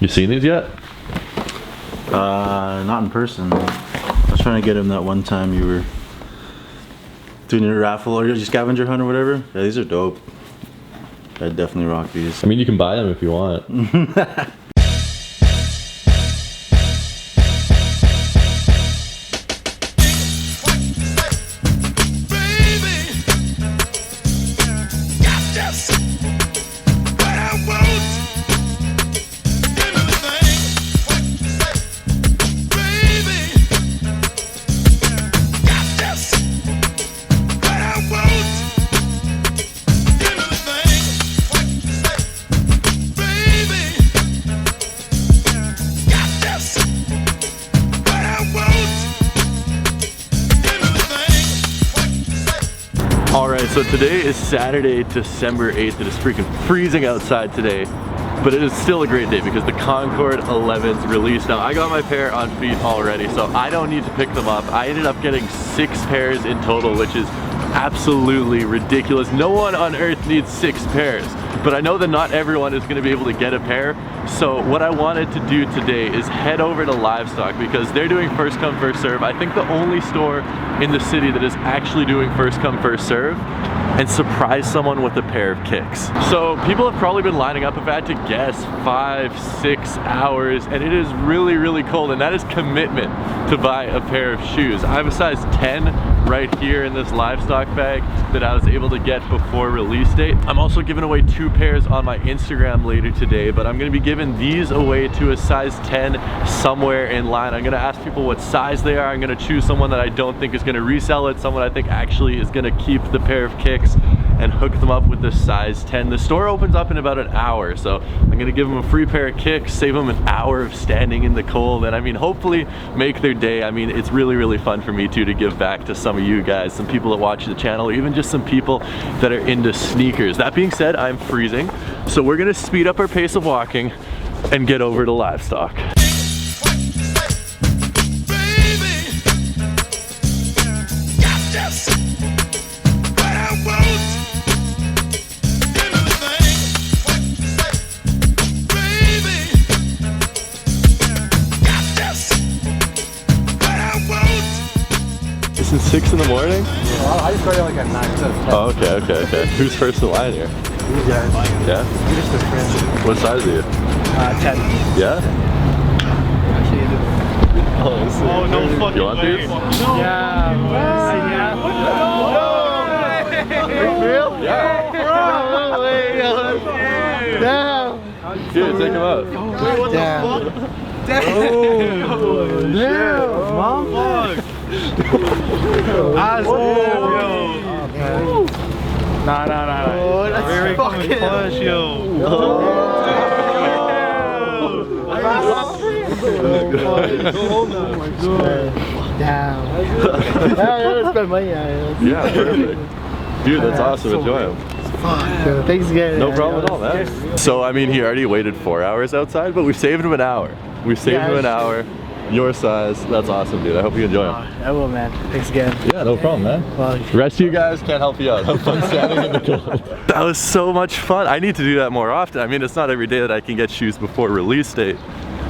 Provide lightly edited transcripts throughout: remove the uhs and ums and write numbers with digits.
You seen these yet? Not in person. I was trying to get him that one time you were doing your raffle or your scavenger hunt or whatever. Yeah, these are dope. I'd definitely rock these. I mean, you can buy them if you want. Alright, so today is Saturday, December 8th. It is freaking freezing outside today, but it is still a great day because the Concord 11's released. Now, I got my pair on feet already, so I don't need to pick them up. I ended up getting 6 pairs in total, which is absolutely ridiculous. No one on earth needs 6 pairs, but I know that not everyone is going to be able to get a pair. So what I wanted to do today is head over to Livestock because they're doing first come first serve. I think the only store in the city that is actually doing first come first serve, and surprise someone with a pair of kicks. So people have probably been lining up, if I had to guess, 5-6 hours, and it is really, really cold, and that is commitment to buy a pair of shoes. I have a size 10 right here in this Livestock bag that I was able to get before release date. I'm also giving away 2 pairs on my Instagram later today, but I'm gonna be giving these away to a size 10 somewhere in line. I'm gonna ask people what size they are. I'm gonna choose someone that I don't think is gonna resell it, someone I think actually is gonna keep the pair of kicks, and hook them up with the size 10. The store opens up in about an hour, so I'm gonna give them a free pair of kicks, save them an hour of standing in the cold, and I mean, hopefully make their day. I mean, it's really, really fun for me too to give back to some of you guys, some people that watch the channel, or even just some people that are into sneakers. That being said, I'm freezing, so we're gonna speed up our pace of walking and get over to Livestock. It's 6 in the morning? Well, I just started like at 9. Oh, okay. Who's first in line here? You guys. Yeah? You just a friend. What size are you? 10. Yeah? Actually, you do. Oh, no fucking You want way. these? No. Yeah. Real? Yeah. Damn. Here, take them out. Wait, what the fuck? Damn. Damn. Mom. Nah. Oh, that's fucking push, yo. Oh my god. Damn. Yeah, spend money. Yeah, perfect. Dude, that's awesome. Enjoy them. Thanks again. No problem at all, man. So, I mean, he already waited 4 hours outside, but we saved him an hour. We saved him an hour. Your size. That's awesome, dude. I hope you enjoy them. I will, man. Thanks again. Yeah, no problem, man. Well, The rest of you guys can't help you out. Have fun standing in the cold. That was so much fun. I need to do that more often. I mean, it's not every day that I can get shoes before release date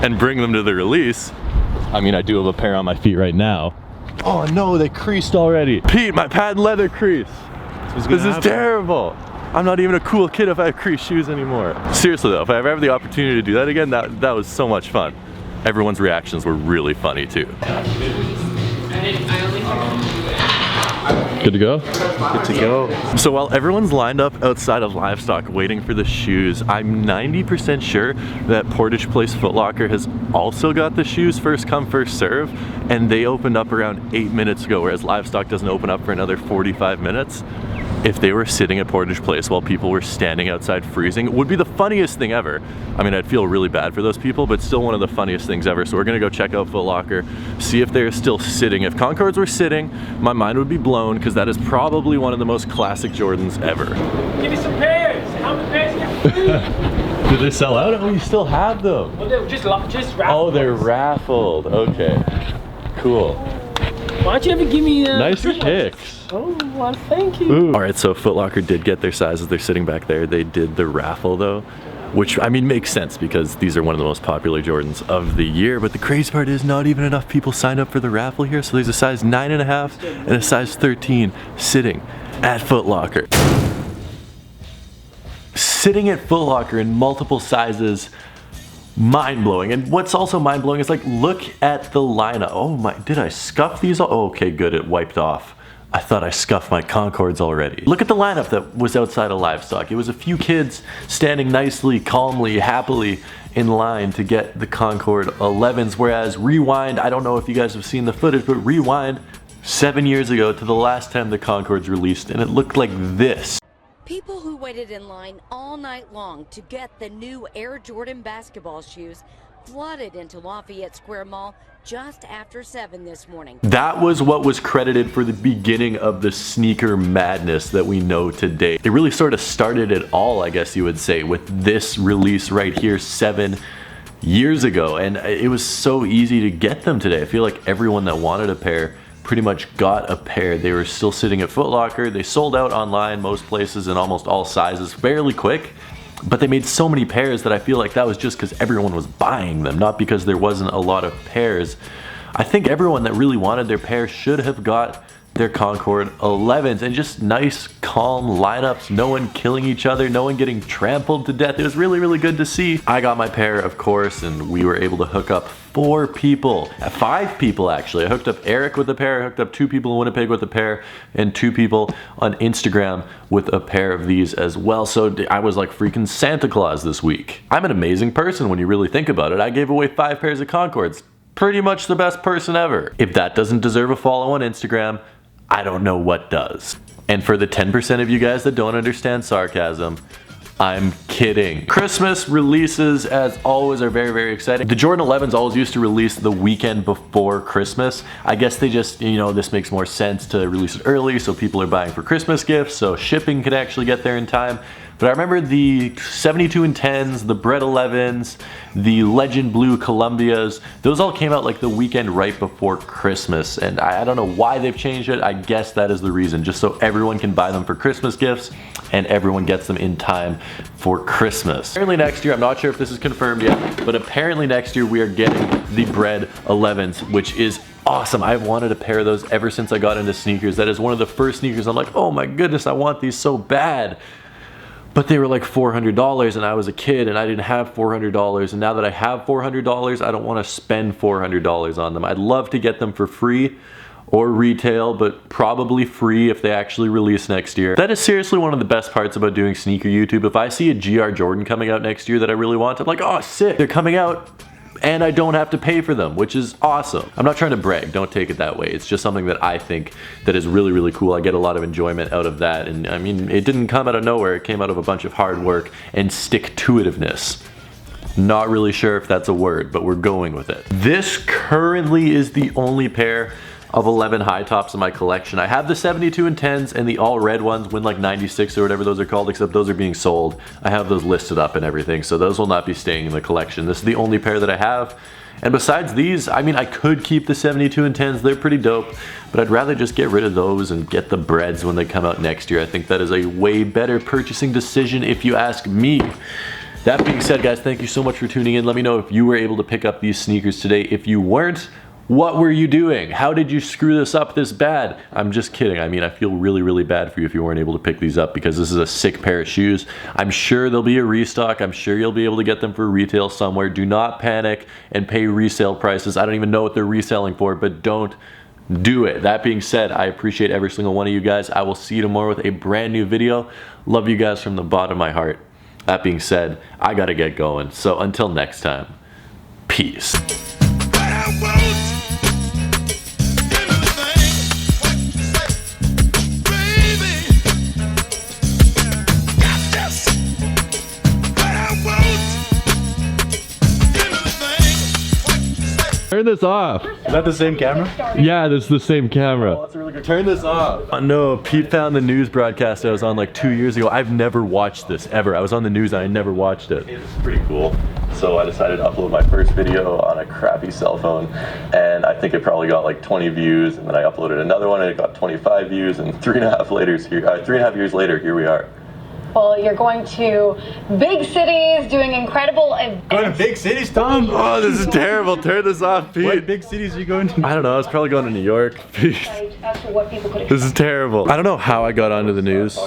and bring them to the release. I mean, I do have a pair on my feet right now. Oh no, they creased already. Pete, my patent leather crease. This is terrible. I'm not even a cool kid if I have creased shoes anymore. Seriously though, if I ever have the opportunity to do that again, that was so much fun. Everyone's reactions were really funny too. Good to go? Good to go. So while everyone's lined up outside of Livestock waiting for the shoes, I'm 90% sure that Portage Place Foot Locker has also got the shoes first come first serve, and they opened up around 8 minutes ago, whereas Livestock doesn't open up for another 45 minutes. If they were sitting at Portage Place while people were standing outside freezing, it would be the funniest thing ever. I mean, I'd feel really bad for those people, but still one of the funniest things ever. So we're gonna go check out Foot Locker, see if they're still sitting. If Concords were sitting, my mind would be blown because that is probably one of the most classic Jordans ever. Give me some pairs. How many pairs you got? Did they sell out? Oh, you still have them. Well, they were just raffled. Oh, they're raffled. Okay, cool. Why don't you ever give me Nice kicks. Oh, well, thank you. Ooh. All right, so Foot Locker did get their sizes. They're sitting back there. They did the raffle though. which I mean makes sense because these are one of the most popular Jordans of the year. But the crazy part is not even enough people signed up for the raffle here, so there's a size 9.5 and a size 13 sitting at Foot Locker. Sitting at Foot Locker in multiple sizes, mind-blowing. And what's also mind-blowing is, like, look at the lineup. Oh my, did I scuff these? Oh, okay, good, it wiped off. I thought I scuffed my Concords already. Look at the lineup that was outside of Livestock. It was a few kids standing nicely, calmly, happily in line to get the Concord 11s, whereas rewind, I don't know if you guys have seen the footage, but rewind 7 years ago to the last time the Concords released, and it looked like this. People who waited in line all night long to get the new Air Jordan basketball shoes flooded into Lafayette Square Mall just after 7 this morning. That was what was credited for the beginning of the sneaker madness that we know today. It really sort of started it all, I guess you would say, with this release right here 7 years ago. And it was so easy to get them today. I feel like everyone that wanted a pair pretty much got a pair. They were still sitting at Foot Locker. They sold out online most places in almost all sizes fairly quick. But they made so many pairs that I feel like that was just because everyone was buying them, not because there wasn't a lot of pairs. I think everyone that really wanted their pair should have got their Concord 11s, and just nice, calm lineups, no one killing each other, no one getting trampled to death. It was really, really good to see. I got my pair, of course, and we were able to hook up 4 people, 5 people actually. I hooked up Eric with a pair, I hooked up 2 people in Winnipeg with a pair, and 2 people on Instagram with a pair of these as well. So I was like freaking Santa Claus this week. I'm an amazing person when you really think about it. I gave away 5 pairs of Concords. Pretty much the best person ever. If that doesn't deserve a follow on Instagram, I don't know what does. And for the 10% of you guys that don't understand sarcasm, I'm kidding. Christmas releases, as always, are very, very exciting. The Jordan 11s always used to release the weekend before Christmas. I guess they just, you know, this makes more sense to release it early so people are buying for Christmas gifts, so shipping could actually get there in time. But I remember the 72 and 10s, the Bread 11s, the Legend Blue Columbias, those all came out like the weekend right before Christmas. And I don't know why they've changed it. I guess that is the reason, just so everyone can buy them for Christmas gifts and everyone gets them in time for Christmas. Apparently next year, I'm not sure if this is confirmed yet, but apparently next year we are getting the Bread 11s, which is awesome. I've wanted a pair of those ever since I got into sneakers. That is one of the first sneakers I'm like, oh my goodness, I want these so bad. But they were like $400 and I was a kid and I didn't have $400, and now that I have $400, I don't want to spend $400 on them. I'd love to get them for free or retail, but probably free if they actually release next year. That is seriously one of the best parts about doing sneaker YouTube. If I see a GR Jordan coming out next year that I really want, I'm like, oh sick, they're coming out and I don't have to pay for them, which is awesome. I'm not trying to brag, don't take it that way. It's just something that I think that is really, really cool. I get a lot of enjoyment out of that. And I mean, it didn't come out of nowhere. It came out of a bunch of hard work and stick-to-itiveness. Not really sure if that's a word, but we're going with it. This currently is the only pair of 11 high tops in my collection. I have the 72 and 10s and the all red ones, Win like 96 or whatever those are called, except those are being sold. I have those listed up and everything, so those will not be staying in the collection. This is the only pair that I have. And besides these, I mean, I could keep the 72 and 10s, they're pretty dope, but I'd rather just get rid of those and get the Breads when they come out next year. I think that is a way better purchasing decision if you ask me. That being said, guys, thank you so much for tuning in. Let me know if you were able to pick up these sneakers today. If you weren't, what were you doing? How did you screw this up this bad? I'm just kidding. I mean, I feel really, really bad for you if you weren't able to pick these up, because this is a sick pair of shoes. I'm sure there'll be a restock. I'm sure you'll be able to get them for retail somewhere. Do not panic and pay resale prices. I don't even know what they're reselling for, but don't do it. That being said, I appreciate every single one of you guys. I will see you tomorrow with a brand new video. Love you guys from the bottom of my heart. That being said, I gotta get going. So until next time, peace. Turn this off. Is that the same camera? Yeah, this is the same camera. Oh, that's a really good. Turn this off. No, Pete found the news broadcast I was on like 2 years ago. I've never watched this ever. I was on the news and I never watched it. It's pretty cool. So I decided to upload my first video on a crappy cell phone, and I think it probably got like 20 views, and then I uploaded another one and it got 25 views, and 3.5 years later, here we are. Well, you're going to big cities, doing incredible events. Going to big cities, Tom? Oh, this is terrible. Turn this off, Pete. What big cities are you going to? I don't know. I was probably going to New York. Pete. As to what people could This is terrible. I don't know how I got onto the news.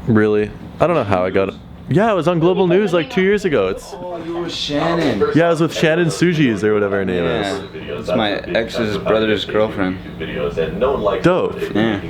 Really? I don't know how I got. Yeah, I was on Global News like 2 years ago. It's. Oh, you were with Shannon. Yeah, I was with Shannon Sujis or whatever her name Yeah, is. it's my ex's brother's girlfriend. Dope. Yeah.